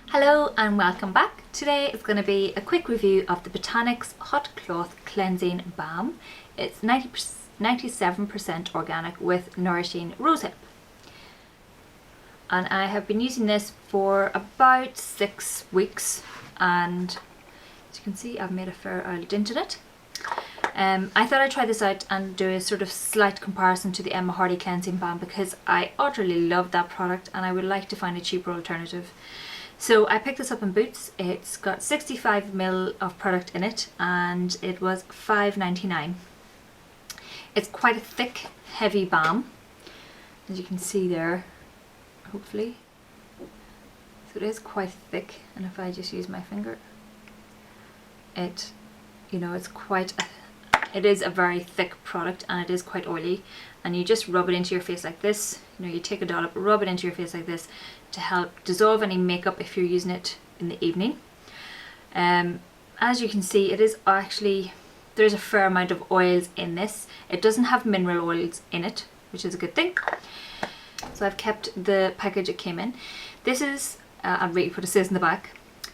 Hello and welcome back. Today is going to be a quick review of the Botanics Hot Cloth Cleansing Balm. It's 97% organic with nourishing rosehip. And I have been using this for about 6 weeks, and as you can see I've made a fair oil dint in it. I thought I'd try this out and do a sort of slight comparison to the Emma Hardy Cleansing Balm because I utterly love that product and I would like to find a cheaper alternative. So I picked this up in Boots. It's got 65ml of product in it and it was $5.99. It's quite a thick, heavy balm, as you can see there, hopefully. So it is quite thick, and if I just use my finger, it is a very thick product and it is quite oily, and you just rub it into your face like this. You take a dollop, rub it into your face like this to help dissolve any makeup if you're using it in the evening. As you can see, it is actually, there's a fair amount of oils in this. It doesn't have mineral oils in it, which is a good thing. So I've kept the package it came in. This is, I'll read what it says in the back.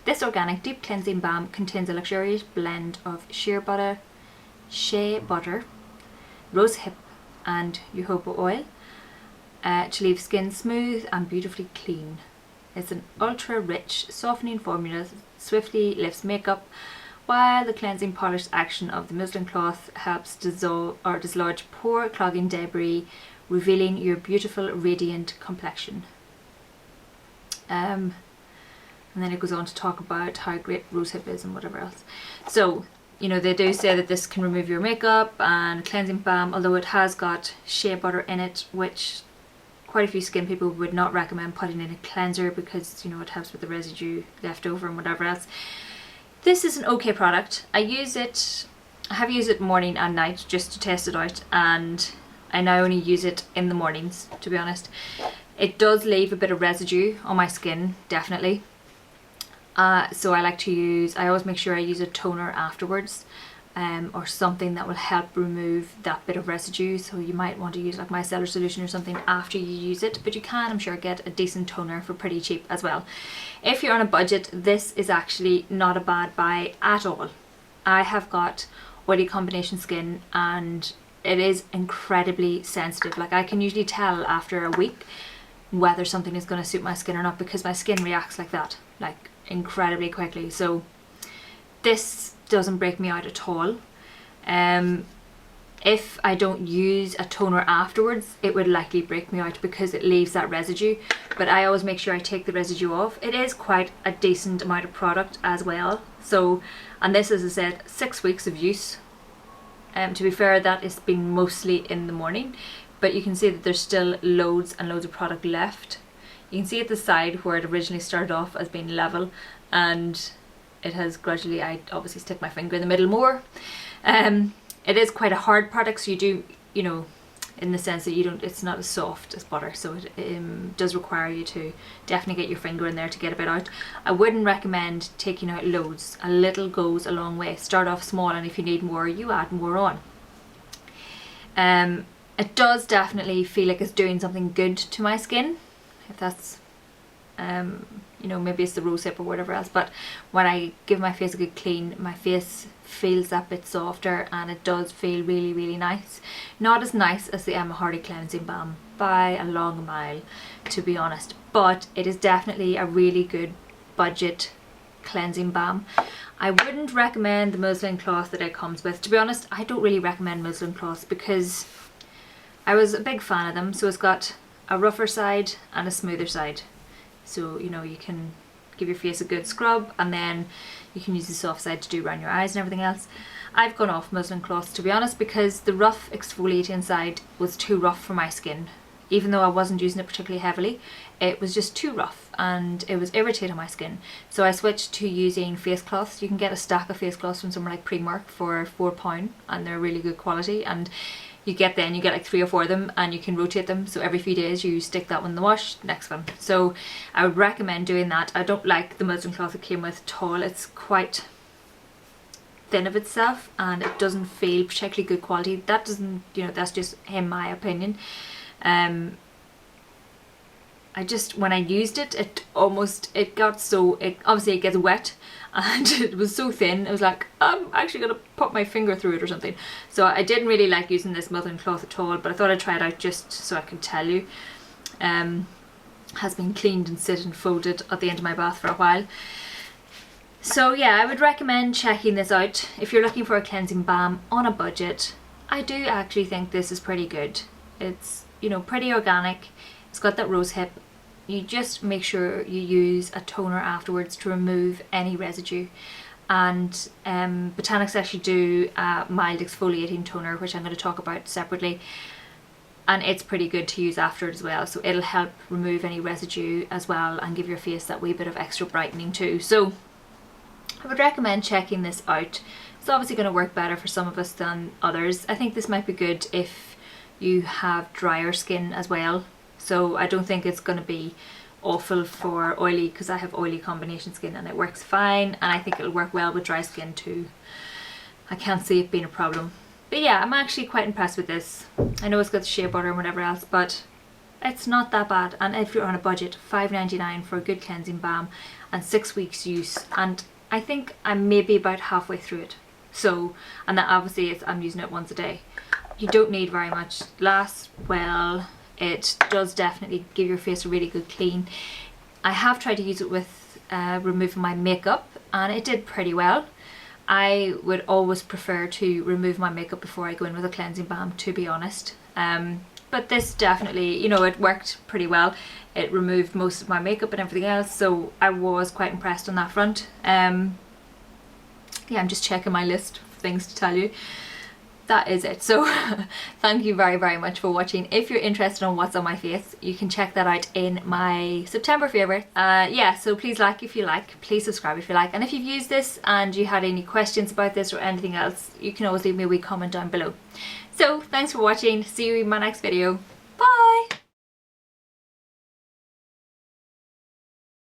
This organic deep cleansing balm contains a luxurious blend of shea butter, rosehip and jojoba oil to leave skin smooth and beautifully clean. It's an ultra rich softening formula that swiftly lifts makeup, while the cleansing polish action of the muslin cloth helps dissolve or dislodge pore clogging debris, revealing your beautiful radiant complexion. And then it goes on to talk about how great rosehip is and whatever else. So they do say that this can remove your makeup and cleansing balm, although it has got shea butter in it, which quite a few skin people would not recommend putting in a cleanser because it helps with the residue left over and whatever else. This is an okay product. I have used it morning and night just to test it out, and I now only use it in the mornings, to be honest. It does leave a bit of residue on my skin, definitely. So I always make sure I use a toner afterwards, or something that will help remove that bit of residue. So you might want to use like micellar solution or something after you use it, but you can, I'm sure, get a decent toner for pretty cheap as well. If you're on a budget, this is actually not a bad buy at all. I have got oily combination skin and it is incredibly sensitive. Like, I can usually tell after a week whether something is going to suit my skin or not because my skin reacts like that, like incredibly quickly. So this doesn't break me out at all. If I don't use a toner afterwards, it would likely break me out because it leaves that residue, but I always make sure I take the residue off. It is quite a decent amount of product as well. So, and this, as I said, 6 weeks of use. To be fair, that has been mostly in the morning, but you can see that there's still loads and loads of product left. You can see at the side where it originally started off as being level, and it has gradually, I obviously stick my finger in the middle more. It is quite a hard product, so you do, in the sense that it's not as soft as butter, so it does require you to definitely get your finger in there to get a bit out. I wouldn't recommend taking out loads. A little goes a long way. Start off small, and if you need more, you add more on. It does definitely feel like it's doing something good to my skin, if that's maybe it's the rosehip or whatever else, but when I give my face a good clean, my face feels that bit softer and it does feel really, really nice. Not as nice as the Emma Hardy Cleansing Balm by a long mile, to be honest, but it is definitely a really good budget cleansing balm. I wouldn't recommend the muslin cloth that it comes with. To be honest, I don't really recommend muslin cloths because I was a big fan of them. So it's got a rougher side and a smoother side. So, you can give your face a good scrub and then you can use the soft side to do around your eyes and everything else. I've gone off muslin cloths, to be honest, because the rough exfoliating side was too rough for my skin. Even though I wasn't using it particularly heavily, it was just too rough and it was irritating my skin. So I switched to using face cloths. You can get a stack of face cloths from somewhere like Primark for £4 and they're really good quality, and you get like 3 or 4 of them and you can rotate them, so every few days you stick that one in the wash, next one. So I would recommend doing that. I don't like the muslin cloth it came with at all. It's quite thin of itself and it doesn't feel particularly good quality. That doesn't, that's just in my opinion. I just, when I used it, obviously it gets wet, and it was so thin, I was like, I'm actually going to put my finger through it or something. So I didn't really like using this muslin cloth at all, but I thought I'd try it out just so I could tell you. Has been cleaned and sit and folded at the end of my bath for a while. So yeah, I would recommend checking this out if you're looking for a cleansing balm on a budget. I do actually think this is pretty good. It's, you know, pretty organic. It's got that rose hip. You just make sure you use a toner afterwards to remove any residue. And Botanics actually do a mild exfoliating toner, which I'm going to talk about separately. And it's pretty good to use after as well. So it'll help remove any residue as well and give your face that wee bit of extra brightening too. So I would recommend checking this out. It's obviously going to work better for some of us than others. I think this might be good if you have drier skin as well. So I don't think it's going to be awful for oily, because I have oily combination skin and it works fine, and I think it'll work well with dry skin too. I can't see it being a problem. But yeah, I'm actually quite impressed with this. I know it's got the shea butter and whatever else, but it's not that bad. And if you're on a budget, $5.99 for a good cleansing balm and 6 weeks use, and I think I'm maybe about halfway through it. So, and that obviously I'm using it once a day. You don't need very much. Lasts well. It does definitely give your face a really good clean. I have tried to use it with removing my makeup, and it did pretty well. I would always prefer to remove my makeup before I go in with a cleansing balm, to be honest. But this definitely, you know, it worked pretty well. It removed most of my makeup and everything else, so I was quite impressed on that front. Yeah, I'm just checking my list of things to tell you. That is it. So thank you very, very much for watching. If you're interested in what's on my face, you can check that out in my September favourite. Yeah, so please like if you like, please subscribe if you like, and if you've used this and you had any questions about this or anything else, you can always leave me a wee comment down below. So thanks for watching. See you in my next video.